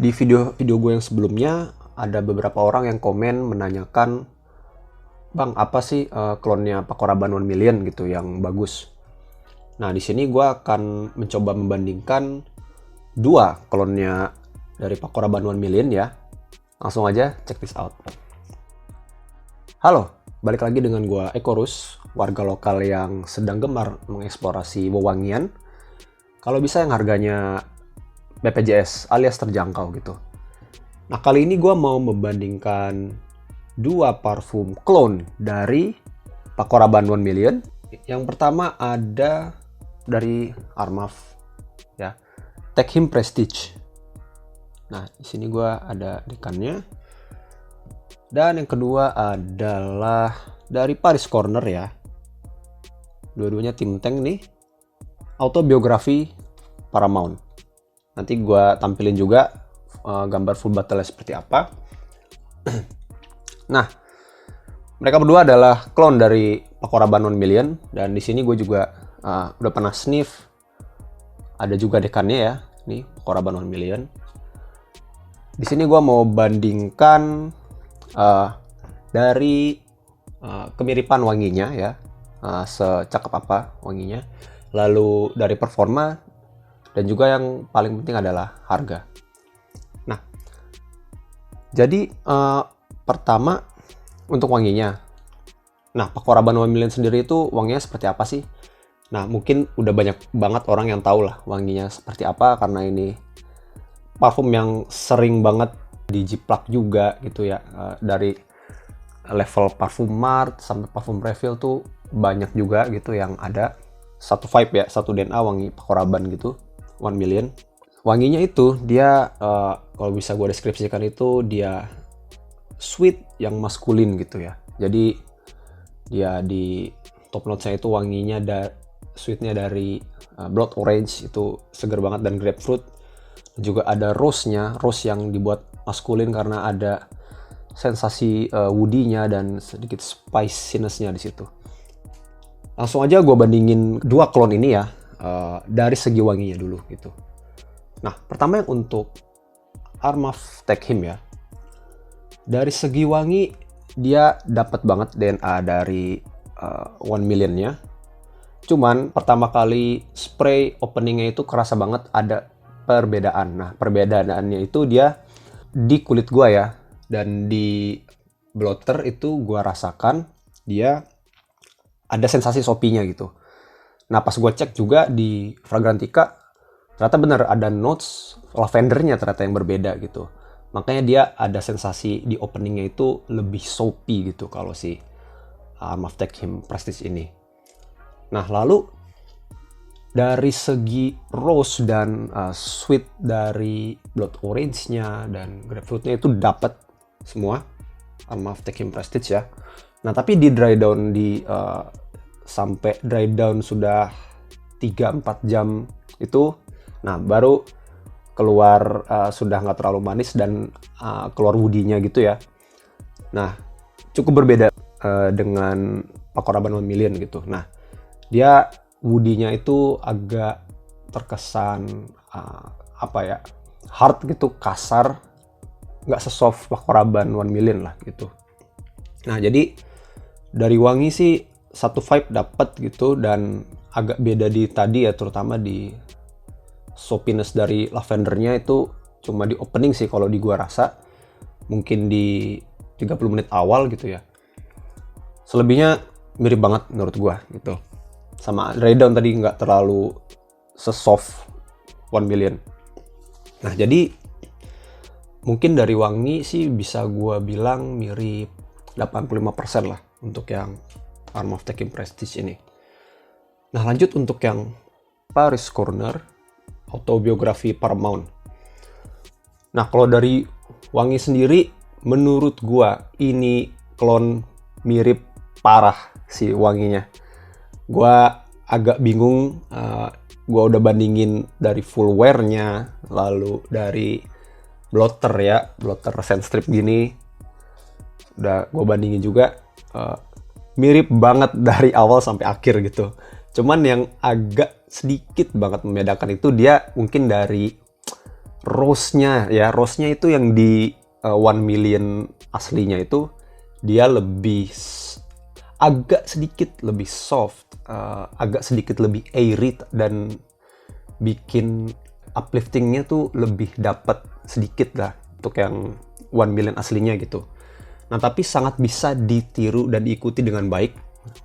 Di video gue yang sebelumnya, ada beberapa orang yang komen menanyakan, Bang, apa sih klonnya Paco Rabanne 1 Million gitu yang bagus? Nah, di sini gue akan mencoba membandingkan dua klonnya dari Paco Rabanne 1 Million ya. Langsung aja check this out. Halo, balik lagi dengan gue Ekorus, warga lokal yang sedang gemar mengeksplorasi wewangian. Kalau bisa yang harganya BPJS alias terjangkau gitu. Nah, kali ini gue mau membandingkan dua parfum clone dari Paco Rabanne 1 Million. Yang pertama ada dari Armaf ya, Take Him Prestige. Nah, di sini gue ada dekannya. Dan yang kedua adalah dari Paris Corner ya. Dua-duanya tim tank nih. Autobiografi Paramount. Nanti gue tampilin juga gambar full bottle seperti apa. Nah, mereka berdua adalah clone dari Paco Rabanne 1 Million. Dan di sini gue juga udah pernah sniff. Ada juga dekannya ya. Nih, Paco Rabanne 1 Million. Di sini gue mau bandingkan dari kemiripan wanginya ya. Secakep apa wanginya. Lalu dari performa. Dan juga yang paling penting adalah harga. Nah, jadi pertama untuk wanginya. Nah, Paco Rabanne 1 Million sendiri itu wanginya seperti apa sih? Nah, mungkin udah banyak banget orang yang tahu lah wanginya seperti apa, karena ini parfum yang sering banget dijiplak juga gitu ya. Dari level parfum mart sampai parfum refill tuh banyak juga gitu yang ada satu vibe ya, satu DNA wangi Paco Rabanne gitu. 1 Million. Wanginya itu dia kalau bisa gue deskripsikan itu dia sweet yang maskulin gitu ya. Jadi dia di top notes-nya itu wanginya sweetnya dari blood orange, itu seger banget, dan grapefruit. Juga ada rose-nya, rose yang dibuat maskulin karena ada sensasi woody-nya dan sedikit spiciness-nya di situ. Langsung aja gue bandingin dua clone ini ya. Dari segi wanginya dulu gitu. Nah, pertama yang untuk Armaf Take Him ya. Dari segi wangi dia dapat banget DNA dari 1 Million-nya. Cuman pertama kali spray openingnya itu kerasa banget ada perbedaan. Nah, perbedaannya itu dia di kulit gua ya, dan di blotter itu gua rasakan dia ada sensasi sopinya gitu. Nah, pas gue cek juga di Fragrantica, ternyata bener ada notes lavendernya ternyata yang berbeda gitu. Makanya dia ada sensasi di openingnya itu lebih soapy gitu kalau si Armaf Take Him Prestige ini. Nah, lalu dari segi rose dan sweet dari blood orange-nya dan grapefruit-nya itu dapat semua Armaf Take Him Prestige ya. Nah, tapi di dry down sampai dry down sudah 3-4 jam itu, nah baru keluar sudah nggak terlalu manis dan keluar woody-nya gitu ya. Nah, cukup berbeda dengan Paco Rabanne 1 Million gitu. Nah, dia woody-nya itu agak terkesan hard gitu, kasar, nggak sesoft Paco Rabanne 1 Million lah gitu. Nah, jadi dari wangi sih satu vibe dapat gitu, dan agak beda di tadi ya, terutama di soapiness dari lavendernya itu cuma di opening sih kalau di gua rasa, mungkin di 30 menit awal gitu ya. Selebihnya mirip banget menurut gua gitu. Sama dry down tadi nggak terlalu sesoft 1 Million. Nah, jadi mungkin dari wangi sih bisa gua bilang mirip 85% lah untuk yang Armaf Take Him Prestige ini. Nah, lanjut untuk yang Paris Corner Autobiografi Paramount. Nah, kalau dari wangi sendiri, menurut gua ini clone mirip parah si wanginya. Gua agak bingung, gua udah bandingin dari full wear-nya, lalu dari blotter ya, blotter scent strip gini. Udah gua bandingin juga, mirip banget dari awal sampai akhir gitu. Cuman yang agak sedikit banget membedakan itu dia mungkin dari rose-nya ya, rose-nya itu yang di 1 million aslinya itu dia agak sedikit lebih soft, agak sedikit lebih airy, dan bikin upliftingnya tuh lebih dapat sedikit lah untuk yang 1 million aslinya gitu. Nah, tapi sangat bisa ditiru dan diikuti dengan baik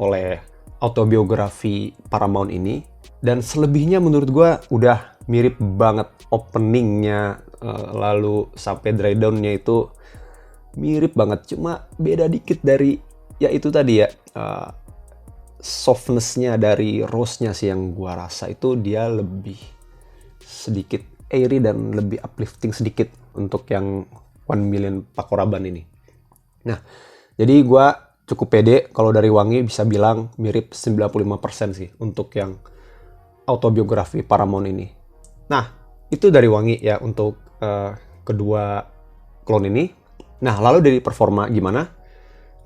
oleh autobiografi Paramount ini. Dan selebihnya menurut gue udah mirip banget openingnya, lalu sampai dry down-nya itu mirip banget. Cuma beda dikit dari, ya itu tadi ya, softness-nya dari rose-nya sih yang gue rasa itu dia lebih sedikit airy dan lebih uplifting sedikit untuk yang 1 million Pakoraban ini. Nah, jadi gue cukup pede kalau dari wangi bisa bilang mirip 95% sih untuk yang autobiografi Paramount ini. Nah, itu dari wangi ya untuk kedua clone ini. Nah, lalu dari performa gimana?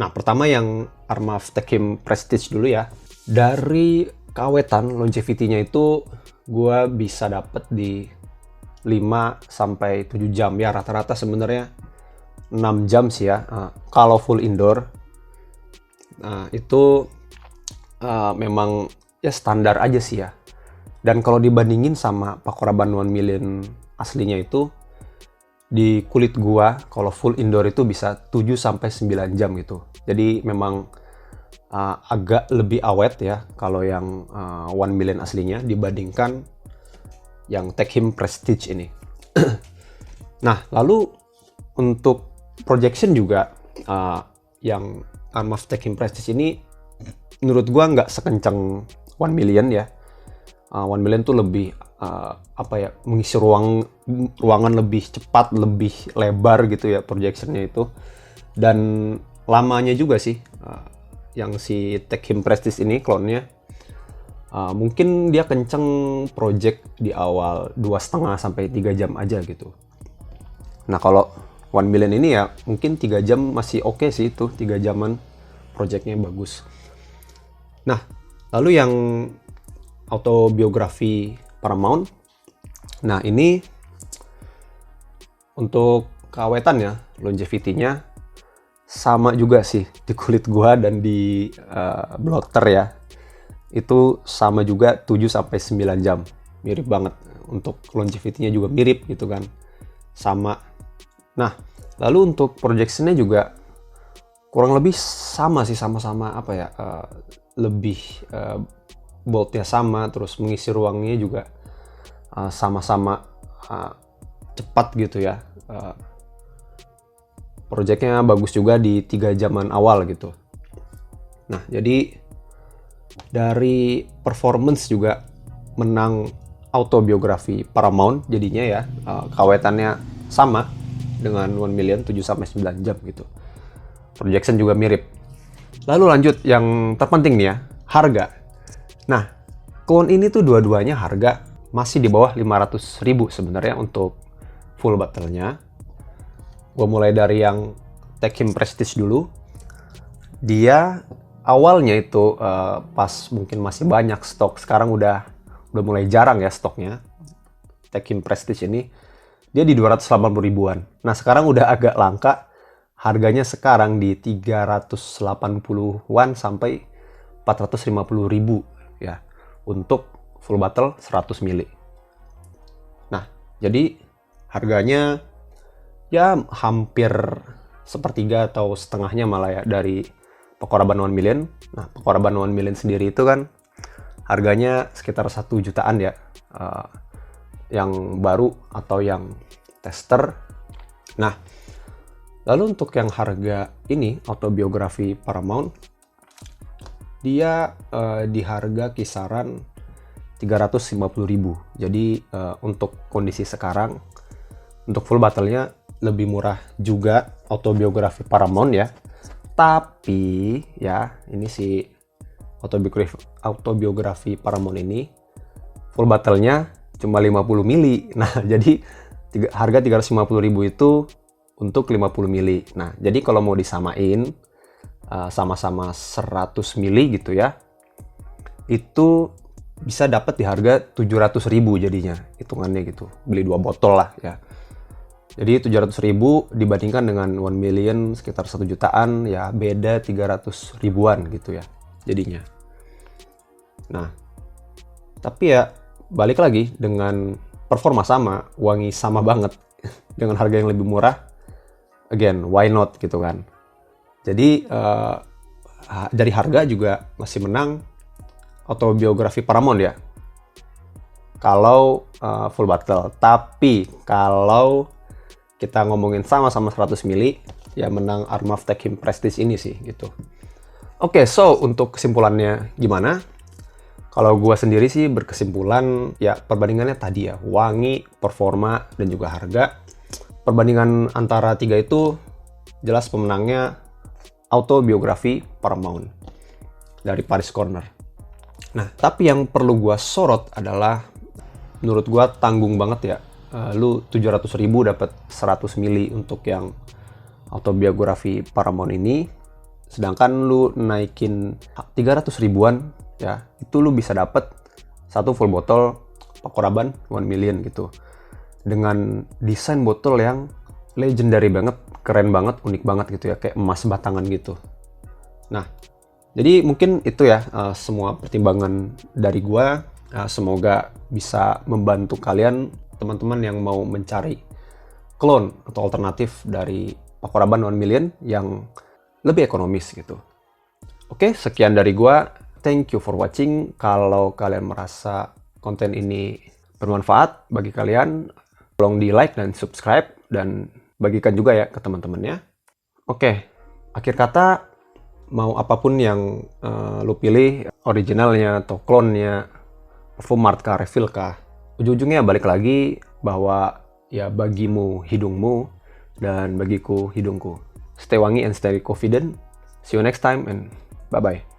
Nah, pertama yang Armaf Techim Prestige dulu ya. Dari keawetan longevity-nya itu gue bisa dapet di 5-7 jam ya, rata-rata sebenarnya 6 jam sih ya. Kalau full indoor itu memang ya standar aja sih ya. Dan kalau dibandingin sama Pakoraban 1 million aslinya itu, di kulit gua kalau full indoor itu bisa 7-9 jam gitu. Jadi memang agak lebih awet ya kalau yang 1 million aslinya dibandingkan yang Techim Prestige ini. Nah, lalu untuk projection juga yang Armaf Techim Prestige ini menurut gua nggak sekencang 1 million ya. 1 million tuh lebih mengisi ruangan lebih cepat, lebih lebar gitu ya projectionnya itu. Dan lamanya juga sih yang si Techim Prestige ini klonnya. Mungkin dia kenceng project di awal 2,5-3 jam aja gitu. Nah, kalau 1 million ini ya mungkin 3 jam masih oke sih, itu 3 jaman projectnya bagus. Nah, lalu yang autobiografi Paramount. Nah, ini untuk keawetan ya, longevity-nya sama juga sih di kulit gua dan di blotter ya. Itu sama juga 7-9 jam. Mirip banget. Untuk longevity-nya juga mirip gitu kan. Sama. Nah, lalu untuk projection-nya juga kurang lebih sama sih, sama-sama lebih bold-nya sama, terus mengisi ruangnya juga sama-sama cepat gitu ya. Projectnya bagus juga di 3 jaman awal gitu. Nah, jadi dari performance juga menang autobiografi Paramount jadinya ya. Keawetannya sama dengan 1 million 7-9 jam gitu. Projection juga mirip. Lalu lanjut yang terpenting nih ya, harga. Nah, clone ini tuh dua-duanya harga masih di bawah 500.000 sebenarnya untuk full battle-nya. Gue mulai dari yang Techim Prestige dulu. Dia awalnya itu pas mungkin masih banyak stok, sekarang udah mulai jarang ya stoknya. Techim Prestige ini dia di 280 ribuan. Nah, sekarang udah agak langka. Harganya sekarang di 380-an sampai 450 ribu ya untuk full battle 100 mili. Nah, jadi harganya ya hampir sepertiga atau setengahnya malah ya dari Pakoraban 1 million. Nah, Pakoraban 1 million sendiri itu kan harganya sekitar 1 jutaan ya, yang baru atau yang tester. Nah, lalu untuk yang harga ini autobiografi Paramount, dia di harga kisaran 350.000. Jadi untuk kondisi sekarang untuk full battle-nya lebih murah juga autobiografi Paramount ya. Tapi ya ini si autobiografi Paramount ini full battle-nya cuma 50 mili. Nah, jadi harga 350.000 itu untuk 50 mili. Nah, jadi kalau mau disamain sama-sama 100 mili gitu ya, itu bisa dapat di harga 700.000 jadinya, hitungannya gitu. Beli 2 botol lah ya. Jadi 700.000 dibandingkan dengan 1 million sekitar 1 jutaan, ya beda 300 ribuan gitu ya jadinya. Nah, tapi ya balik lagi, dengan performa sama, wangi sama banget, dengan harga yang lebih murah, again, why not gitu kan. Jadi dari harga juga masih menang autobiografi Paramount ya, kalau full bottle. Tapi kalau kita ngomongin sama-sama 100 mili, ya menang Armaf Techim Prestige ini sih gitu. Oke, so untuk kesimpulannya gimana? Kalau gua sendiri sih berkesimpulan ya perbandingannya tadi ya, wangi, performa, dan juga harga. Perbandingan antara tiga itu jelas pemenangnya autobiografi Paramount dari Paris Corner. Nah, tapi yang perlu gua sorot adalah, menurut gua tanggung banget ya. Lu 700.000 dapat 100 mili untuk yang autobiografi Paramount ini, sedangkan lu naikin 300 ribuan ya, itu lu bisa dapat satu full botol Paco Rabanne 1 million gitu, dengan desain botol yang legendary banget, keren banget, unik banget gitu ya, kayak emas batangan gitu. Nah, jadi mungkin itu ya semua pertimbangan dari gua. Semoga bisa membantu kalian, teman-teman yang mau mencari clone atau alternatif dari Paco Rabanne 1 million yang lebih ekonomis gitu. Oke, sekian dari gua. Thank you for watching. Kalau kalian merasa konten ini bermanfaat bagi kalian, tolong di like dan subscribe, dan bagikan juga ya ke teman-temannya. Oke, akhir kata, mau apapun yang lu pilih, originalnya atau clone-nya, perfumart kah, refill kah, ujung-ujungnya balik lagi bahwa ya bagimu hidungmu dan bagiku hidungku. Stay wangi and stay confident. See you next time and bye-bye.